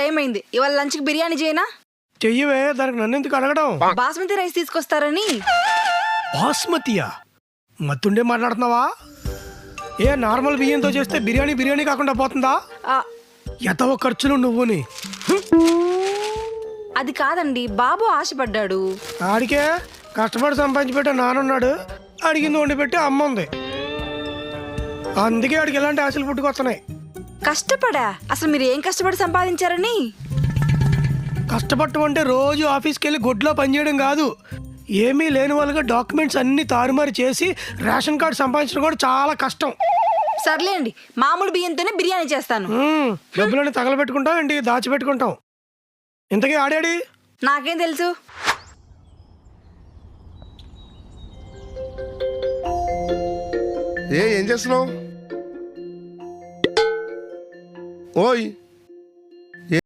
Time అయింది. ఇవాళ లంచ్కి బిర్యానీ చేయనా? చెయ్యవే, దానికి నన్ను ఎందుకు అడగడం? బాస్మతి రైస్ తీసుకొస్తారని. బాస్మతియా? మత్తుండే మాట్లాడుతున్నావా? ఏ నార్మల్ బియ్యంతో చేస్తే బిర్యానీ బిర్యానీ కాకుండా పోతుందా? ఎంతవో ఖర్చులు నువ్వుని. అది కాదండి, బాబు ఆశపడ్డాడు. ఆడికే కష్టపడి సంపాదించి పెట్టే నానున్నాడు, అడిగింది వండి పెట్టి అమ్మ ఉంది. అందుకే ఆడికి ఎలాంటి ఆశలు పుట్టుకొస్తున్నాయి. కష్టపడా? అసలు మీరు ఏం కష్టపడి సంపాదించారని? కష్టపడటం అంటే రోజు ఆఫీస్కి వెళ్ళి గొడ్లో పనిచేయడం కాదు. ఏమీ లేని వాళ్ళగా డాక్యుమెంట్స్ అన్ని తారుమారు చేసి రేషన్ కార్డు సంపాదించడం కూడా చాలా కష్టం. సర్లేండి, మామూలు బియ్యంతోనే బిర్యానీ చేస్తాను. డబ్బులని తగలబెట్టుకుంటాం ఏంటి, దాచిపెట్టుకుంటాం. ఇంతకీ ఆడాడి? నాకేం తెలుసు. ఏం చేస్తున్నావు? ఓయ్